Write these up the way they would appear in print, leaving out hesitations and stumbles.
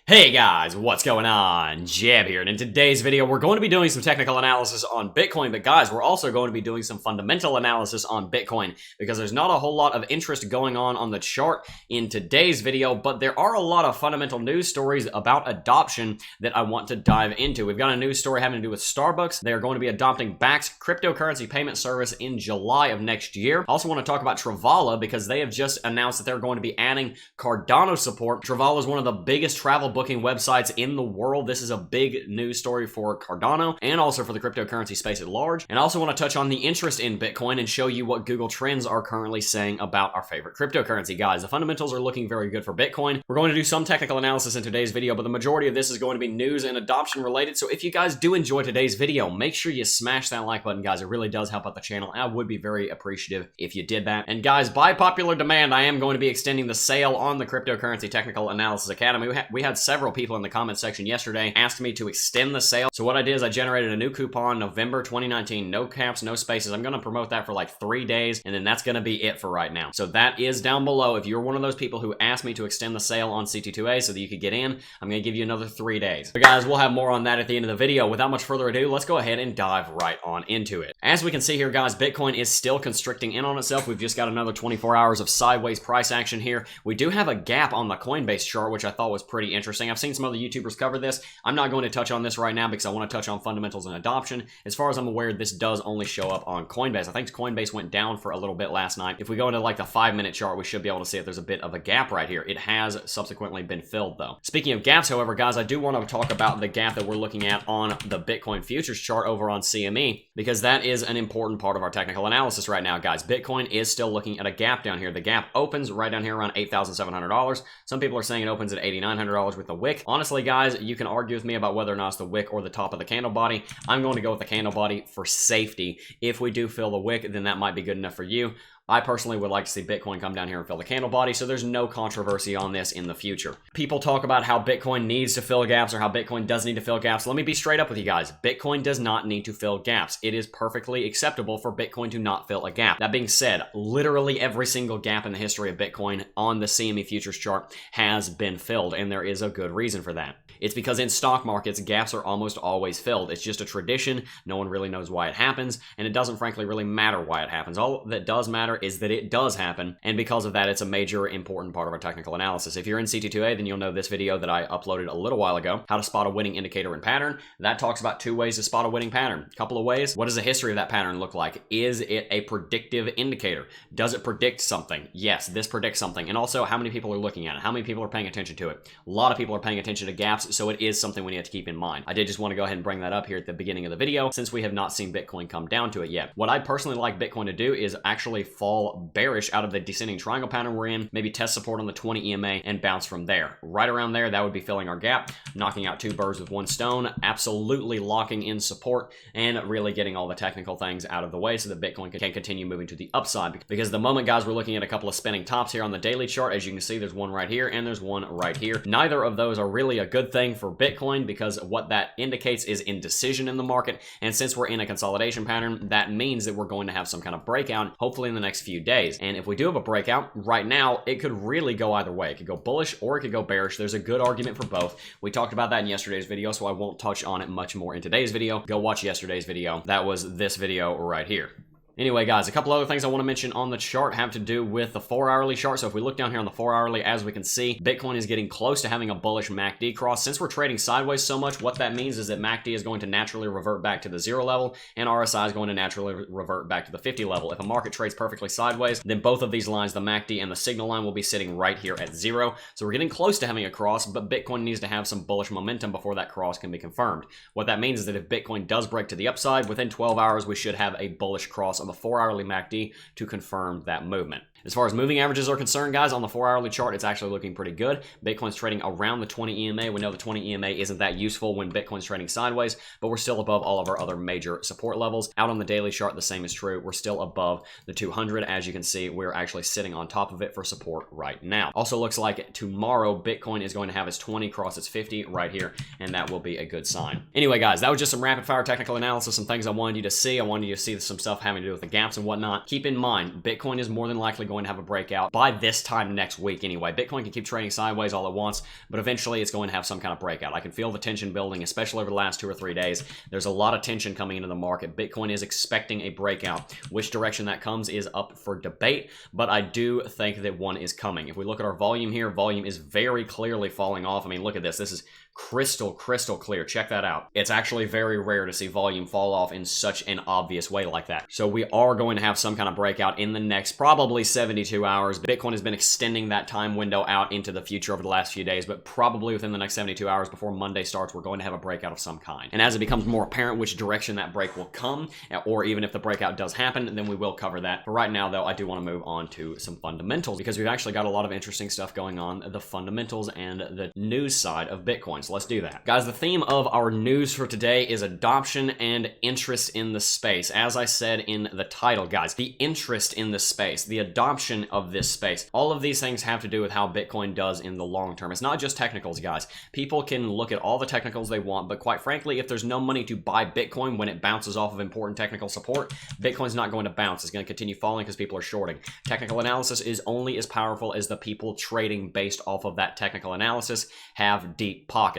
Hey guys, what's going on? Jab here, and in today's video, we're going to be doing some technical analysis on Bitcoin, but guys, we're also going to be doing some fundamental analysis on Bitcoin, because there's not a whole lot of interest going on the chart in today's video, but there are a lot of fundamental news stories about adoption that I want to dive into. We've got a news story having to do with Starbucks. They are going to be adopting Bakkt's cryptocurrency payment service in July of next year. I also want to talk about Travala, because they have just announced that they're going to be adding Cardano support. Travala is one of the biggest travel booking websites in the world. This is a big news story for Cardano and also for the cryptocurrency space at large. And I also want to touch on the interest in Bitcoin and show you what Google Trends are currently saying about our favorite cryptocurrency. Guys, the fundamentals are looking very good for Bitcoin. We're going to do some technical analysis in today's video, but the majority of this is going to be news and adoption related. So if you guys do enjoy today's video, make sure you smash that like button, guys. It really does help out the channel, and I would be very appreciative if you did that. And guys, by popular demand, I am going to be extending the sale on the Cryptocurrency Technical Analysis Academy. We had several people in the comment section yesterday asked me to extend the sale. So what I did is I generated a new coupon, November 2019, no caps, no spaces. I'm going to promote that for like 3 days, and then that's going to be it for right now. So that is down below. If you're one of those people who asked me to extend the sale on CT2A so that you could get in, I'm going to give you another 3 days. But guys, we'll have more on that at the end of the video. Without much further ado, let's go ahead and dive right on into it. As we can see here, guys, Bitcoin is still constricting in on itself. We've just got another 24 hours of sideways price action here. We do have a gap on the Coinbase chart, which I thought was pretty interesting. I've seen some other YouTubers cover this. I'm not going to touch on this right now because I want to touch on fundamentals and adoption. As far as I'm aware, this does only show up on Coinbase. I think Coinbase went down for a little bit last night. If we go into like the 5-minute chart, we should be able to see that there's a bit of a gap right here. It has subsequently been filled though. Speaking of gaps, however, guys, I do want to talk about the gap that we're looking at on the Bitcoin futures chart over on CME, because that is an important part of our technical analysis right now, guys. Bitcoin is still looking at a gap down here. The gap opens right down here around $8,700. Some people are saying it opens at $8,900 with the wick. Honestly, guys, you can argue with me about whether or not it's the wick or the top of the candle body. I'm going to go with the candle body for safety. If we do fill the wick, then that might be good enough for you. I personally would like to see Bitcoin come down here and fill the candle body, so there's no controversy on this in the future. People talk about how Bitcoin needs to fill gaps or how Bitcoin does need to fill gaps. Let me be straight up with you guys. Bitcoin does not need to fill gaps. It is perfectly acceptable for Bitcoin to not fill a gap. That being said, literally every single gap in the history of Bitcoin on the CME futures chart has been filled, and there is a good reason for that. It's because in stock markets, gaps are almost always filled. It's just a tradition. No one really knows why it happens, and it doesn't frankly really matter why it happens. All that does matter is that it does happen, and because of that, it's a major important part of our technical analysis. If you're in CT2A, then you'll know this video that I uploaded a little while ago, how to spot a winning indicator and pattern. That talks about 2 ways to spot a winning pattern. A couple of ways. What does the history of that pattern look like? Is it a predictive indicator? Does it predict something? Yes, this predicts something. And also, how many people are looking at it? How many people are paying attention to it? A lot of people are paying attention to gaps, so it is something we need to keep in mind. I did just want to go ahead and bring that up here at the beginning of the video, since we have not seen Bitcoin come down to it yet. What I personally like Bitcoin to do is actually fall bearish out of the descending triangle pattern we're in, maybe test support on the 20 EMA and bounce from there. Right around there, that would be filling our gap, knocking out 2 birds with 1 stone, absolutely locking in support and really getting all the technical things out of the way so that Bitcoin can continue moving to the upside. Because the moment, guys, we're looking at a couple of spinning tops here on the daily chart. As you can see, there's one right here and there's one right here. Neither of those are really a good thing for Bitcoin, because what that indicates is indecision in the market. And since we're in a consolidation pattern, that means that we're going to have some kind of breakout, hopefully in the next few days. And if we do have a breakout right now, it could really go either way. It could go bullish or it could go bearish. There's a good argument for both. We talked about that in yesterday's video, so I won't touch on it much more in today's video. Go watch yesterday's video. That was this video right here. Anyway, guys, a couple other things I want to mention on the chart have to do with the 4-hourly chart. So if we look down here on the 4-hourly, as we can see, Bitcoin is getting close to having a bullish MACD cross. Since we're trading sideways so much, what that means is that MACD is going to naturally revert back to the 0 level, and RSI is going to naturally revert back to the 50 level. If a market trades perfectly sideways, then both of these lines, the MACD and the signal line, will be sitting right here at 0. So we're getting close to having a cross, but Bitcoin needs to have some bullish momentum before that cross can be confirmed. What that means is that if Bitcoin does break to the upside, within 12 hours, we should have a bullish cross on the 4-hourly MACD to confirm that movement. As far as moving averages are concerned, guys, on the 4-hourly chart, it's actually looking pretty good. Bitcoin's trading around the 20 EMA. We know the 20 EMA isn't that useful when Bitcoin's trading sideways, but we're still above all of our other major support levels. Out on the daily chart, the same is true. We're still above the 200. As you can see, we're actually sitting on top of it for support right now. Also looks like tomorrow, Bitcoin is going to have its 20 cross its 50 right here, and that will be a good sign. Anyway, guys, that was just some rapid-fire technical analysis, some things I wanted you to see. I wanted you to see some stuff having to do with the gaps and whatnot. Keep in mind, Bitcoin is more than likely going going to have a breakout by this time next week anyway. Bitcoin can keep trading sideways all it wants, but eventually it's going to have some kind of breakout. I can feel the tension building, especially over the last 2 or 3 days. There's a lot of tension coming into the market. Bitcoin is expecting a breakout. Which direction that comes is up for debate, but I do think that one is coming. If we look at our volume here, volume is very clearly falling off. I mean, look at this. This is crystal clear. Check that out. It's actually very rare to see volume fall off in such an obvious way like that. So we are going to have some kind of breakout in the next probably 72 hours. Bitcoin has been extending that time window out into the future over the last few days, but probably within the next 72 hours before Monday starts, we're going to have a breakout of some kind. And as it becomes more apparent which direction that break will come, or even if the breakout does happen, then we will cover that. For right now, though, I do want to move on to some fundamentals because we've actually got a lot of interesting stuff going on, the fundamentals and the news side of Bitcoin. So let's do that. Guys, the theme of our news for today is adoption and interest in the space. As I said in the title, guys, the interest in the space, the adoption of this space, all of these things have to do with how Bitcoin does in the long term. It's not just technicals, guys. People can look at all the technicals they want, but quite frankly, if there's no money to buy Bitcoin when it bounces off of important technical support, Bitcoin's not going to bounce. It's going to continue falling because people are shorting. Technical analysis is only as powerful as the people trading based off of that technical analysis have deep pockets.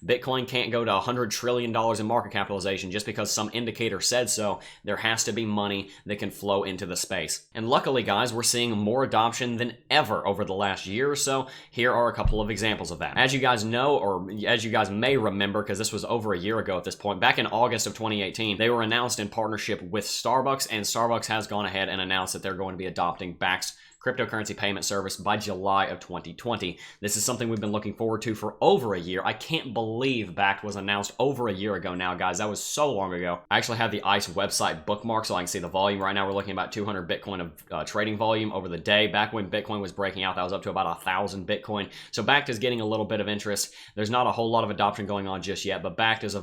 Bitcoin can't go to $100 trillion in market capitalization just because some indicator said so. There has to be money that can flow into the space. And luckily, guys, we're seeing more adoption than ever over the last year or so. Here are a couple of examples of that. As you guys know, or as you guys may remember, because this was over a year ago at this point, back in August of 2018, they were announced in partnership with Starbucks, and Starbucks has gone ahead and announced that they're going to be adopting Bakkt's cryptocurrency payment service by July of 2020. This is something we've been looking forward to for over a year. I can't believe Bakkt was announced over a year ago now, guys. That was so long ago. I actually have the ICE website bookmarked so I can see the volume. Right now we're looking at about 200 Bitcoin of trading volume over the day. Back when Bitcoin was breaking out, that was up to about 1,000 Bitcoin. So Bakkt is getting a little bit of interest. There's not a whole lot of adoption going on just yet, but Bakkt is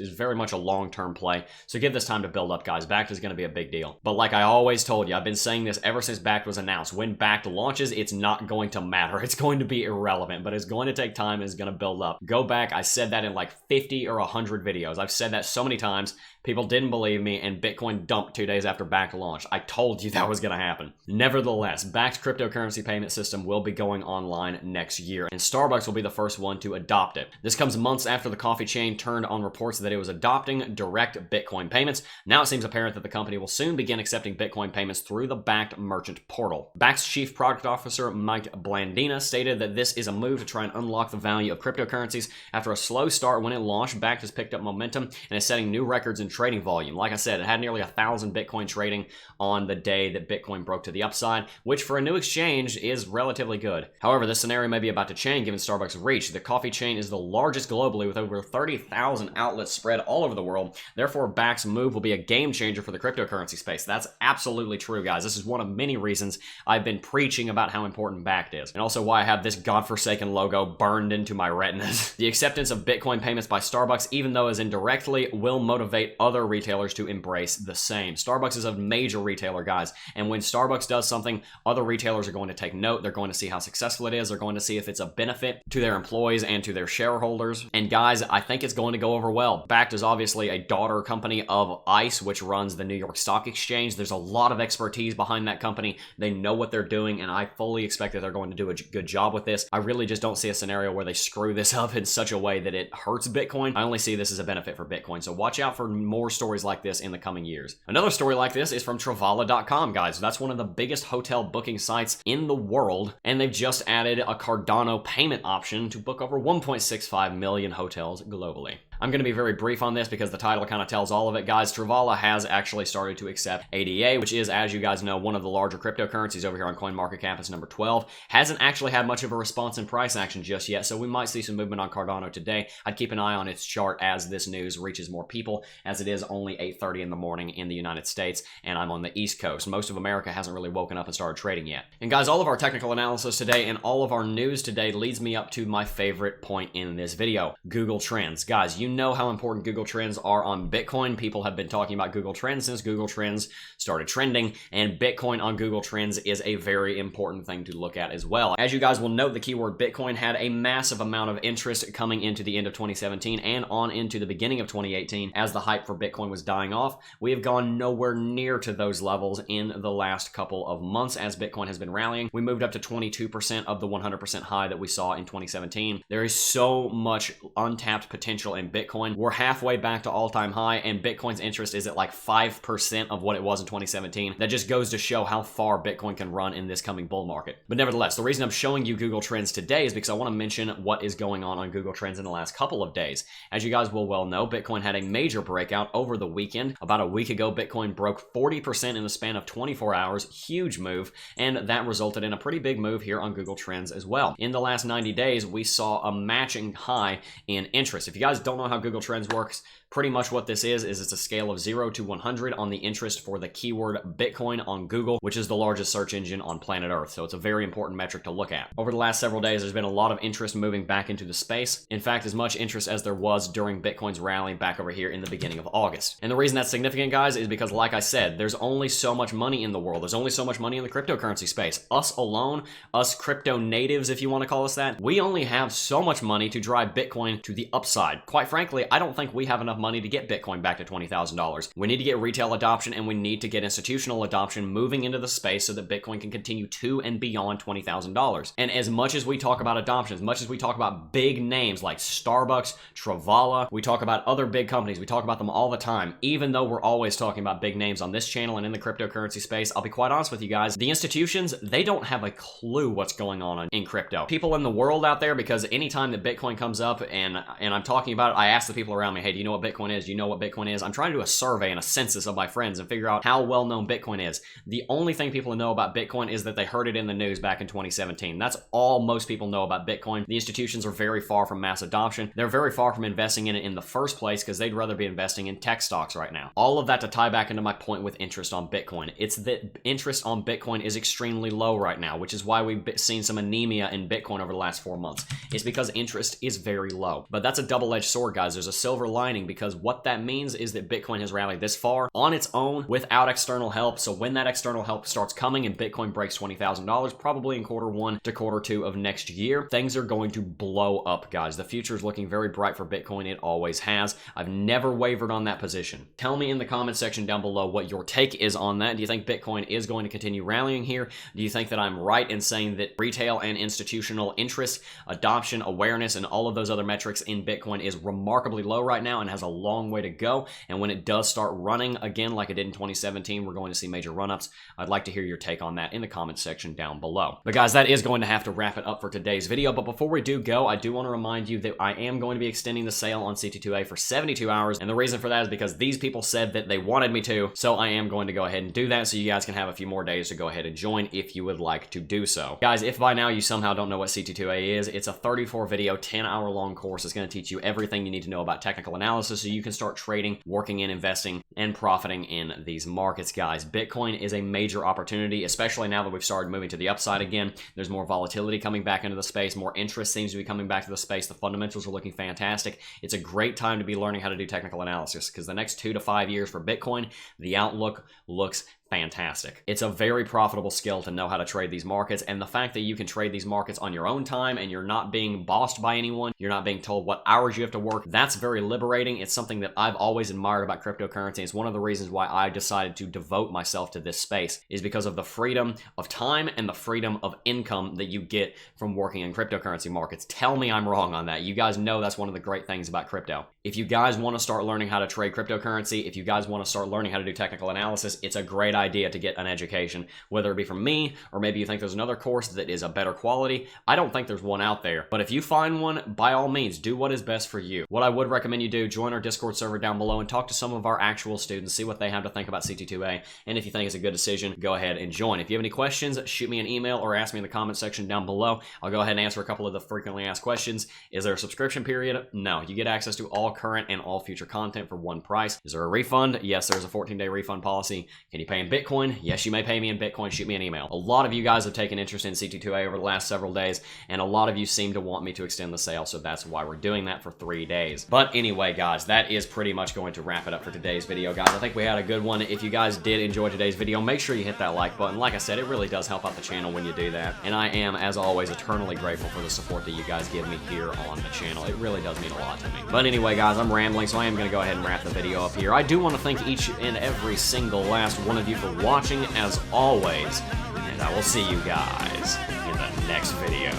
very much a long-term play. So give this time to build up, guys. Bakkt is going to be a big deal. But like I always told you, I've been saying this ever since Bakkt was announced. When Bakkt launches, it's not going to matter. It's going to be irrelevant, but it's going to take time and it's going to build up. Go back. I said that in like 50 or 100 videos. I've said that so many times. People didn't believe me, and Bitcoin dumped 2 days after Bakkt launched. I told you that was going to happen. Nevertheless, Bakkt's cryptocurrency payment system will be going online next year, and Starbucks will be the first one to adopt it. This comes months after the coffee chain turned on reports that it was adopting direct Bitcoin payments. Now it seems apparent that the company will soon begin accepting Bitcoin payments through the Bakkt merchant portal. Bakkt's chief product officer, Mike Blandina, stated that this is a move to try and unlock the value of cryptocurrencies. After a slow start when it launched, Bakkt has picked up momentum and is setting new records in trading volume. Like I said, it had nearly 1,000 Bitcoin trading on the day that Bitcoin broke to the upside, which for a new exchange is relatively good. However, this scenario may be about to change given Starbucks' reach. The coffee chain is the largest globally with over 30,000 outlets spread all over the world. Therefore, Bakkt's move will be a game changer for the cryptocurrency space. That's absolutely true, guys. This is one of many reasons I've been preaching about how important Bakkt is, and also why I have this godforsaken logo burned into my retinas. The acceptance of Bitcoin payments by Starbucks, even though as indirectly, will motivate other retailers to embrace the same. Starbucks is a major retailer, guys, and when Starbucks does something, other retailers are going to take note. They're going to see how successful it is. They're going to see if it's a benefit to their employees and to their shareholders. And guys, I think it's going to go over well. Bakkt is obviously a daughter company of ICE, which runs the New York Stock Exchange. There's a lot of expertise behind that company. They know what they're doing, and I fully expect that they're going to do a good job with this. I really just don't see a scenario where they screw this up in such a way that it hurts Bitcoin. I only see this as a benefit for Bitcoin. So watch out for more stories like this in the coming years. Another story like this is from Travala.com, guys. That's one of the biggest hotel booking sites in the world, and they've just added a Cardano payment option to book over 1.65 million hotels globally. I'm going to be very brief on this because the title kind of tells all of it, guys. Travala has actually started to accept ADA, which is, as you guys know, one of the larger cryptocurrencies over here on CoinMarketCap. It's number 12. Hasn't actually had much of a response in price action just yet, so we might see some movement on Cardano today. I'd keep an eye on its chart as this news reaches more people, as it is only 8:30 in the morning in the United States, and I'm on the East Coast. Most of America hasn't really woken up and started trading yet. And guys, all of our technical analysis today and all of our news today leads me up to my favorite point in this video, Google Trends. Guys, you know how important Google Trends are on Bitcoin. People have been talking about Google Trends since Google Trends started trending, and Bitcoin on Google Trends is a very important thing to look at as well. As you guys will note, the keyword Bitcoin had a massive amount of interest coming into the end of 2017 and on into the beginning of 2018 as the hype for Bitcoin was dying off. We have gone nowhere near to those levels in the last couple of months as Bitcoin has been rallying. We moved up to 22% of the 100% high that we saw in 2017. There is so much untapped potential in Bitcoin. We're halfway back to all-time high, and Bitcoin's interest is at like 5% of what it was in 2017. That just goes to show how far Bitcoin can run in this coming bull market. But nevertheless, the reason I'm showing you Google Trends today is because I want to mention what is going on Google Trends in the last couple of days. As you guys will well know, Bitcoin had a major breakout over the weekend. About a week ago, Bitcoin broke 40% in the span of 24 hours. Huge move, and that resulted in a pretty big move here on Google Trends as well. In the last 90 days, we saw a matching high in interest. If you guys don't know how Google Trends works, pretty much what this is it's a scale of 0 to 100 on the interest for the keyword Bitcoin on Google, which is the largest search engine on planet Earth. So it's a very important metric to look at. Over the last several days, there's been a lot of interest moving back into the space. In fact, as much interest as there was during Bitcoin's rally back over here in the beginning of August. And the reason that's significant, guys, is because, like I said, there's only so much money in the world. There's only so much money in the cryptocurrency space. Us alone, us crypto natives, if you want to call us that, we only have so much money to drive Bitcoin to the upside. Quite frankly, I don't think we have enough money to get Bitcoin back to $20,000. We need to get retail adoption, and we need to get institutional adoption moving into the space so that Bitcoin can continue to and beyond $20,000. And as much as we talk about adoption, as much as we talk about big names like Starbucks, Travala, we talk about other big companies, we talk about them all the time, even though we're always talking about big names on this channel and in the cryptocurrency space, I'll be quite honest with you guys, the institutions, they don't have a clue what's going on in crypto. People in the world out there, because anytime that Bitcoin comes up and I'm talking about it, I ask the people around me, hey, do you know what Bitcoin is? Do you know what Bitcoin is? I'm trying to do a survey and a census of my friends and figure out how well known Bitcoin is. The only thing people know about Bitcoin is that they heard it in the news back in 2017. That's all most people know about Bitcoin. The institutions are very far from mass adoption. They're very far from investing in it in the first place because they'd rather be investing in tech stocks right now. All of that to tie back into my point with interest on Bitcoin. It's that interest on Bitcoin is extremely low right now, which is why we've seen some anemia in Bitcoin over the last 4 months. It's because interest is very low. But that's a double-edged sword, guys. There's a silver lining, because what that means is that Bitcoin has rallied this far on its own without external help. So when that external help starts coming and Bitcoin breaks $20,000, probably in Q1 to Q2 of next year, things are going to blow up, guys. The future is looking very bright for Bitcoin. It always has. I've never wavered on that position. Tell me in the comment section down below what your take is on that. Do you think Bitcoin is going to continue rallying here? Do you think that I'm right in saying that retail and institutional interest, adoption, awareness, and all of those other metrics in Bitcoin is remarkably low right now and has a long way to go? And when it does start running again like it did in 2017, we're going to see major run-ups. I'd like to hear your take on that in the comment section down below. But guys, that is going to have to wrap it up for today's video. But before we do go, I do want to remind you that I am going to be extending the sale on CT2A for 72 hours. And the reason for that is because these people said that they wanted me to. So I am going to go ahead and do that so you guys can have a few more days to go ahead and join if you would like to do so. Guys, if by now you somehow don't know what CT2A is, it's a 34 video, 10-hour long course. It's going to teach you everything you need to know about technical analysis so you can start trading, working in investing, and profiting in these markets, guys. Bitcoin is a major opportunity, especially now that we've started moving to the upside again. There's more volatility coming back into the space. More interest seems to be coming back to the space. The fundamentals are looking fantastic. It's a great time to be learning how to do technical analysis because the next 2 to 5 years for Bitcoin, the outlook looks fantastic. It's a very profitable skill to know how to trade these markets, and the fact that you can trade these markets on your own time and you're not being bossed by anyone, you're not being told what hours you have to work, that's very liberating. It's something that I've always admired about cryptocurrency. It's one of the reasons why I decided to devote myself to this space, is because of the freedom of time and the freedom of income that you get from working in cryptocurrency markets. Tell me I'm wrong on that. You guys know that's one of the great things about crypto. If you guys want to start learning how to trade cryptocurrency, if you guys want to start learning how to do technical analysis, it's a great idea to get an education, whether it be from me or maybe you think there's another course that is a better quality. I don't think there's one out there, but if you find one, by all means, do what is best for you. What I would recommend you do, join our Discord server down below and talk to some of our actual students, see what they have to think about CT2A, and if you think it's a good decision, go ahead and join. If you have any questions, shoot me an email or ask me in the comment section down below. I'll go ahead and answer a couple of the frequently asked questions. Is there a subscription period? No. You get access to all current and all future content for one price. Is there a refund? Yes, there's a 14-day refund policy. Can you pay in Bitcoin? Yes, you may pay me in Bitcoin. Shoot me an email. A lot of you guys have taken interest in CT2A over the last several days, and a lot of you seem to want me to extend the sale, so that's why we're doing that for 3 days. But anyway, guys, that is pretty much going to wrap it up for today's video, guys. I think we had a good one. If you guys did enjoy today's video, make sure you hit that like button. Like I said, it really does help out the channel when you do that, and I am, as always, eternally grateful for the support that you guys give me here on the channel. It really does mean a lot to me. But anyway, guys, I'm rambling, so I am going to go ahead and wrap the video up here. I do want to thank each and every single last one of you for watching, as always, and I will see you guys in the next video.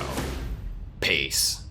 Peace.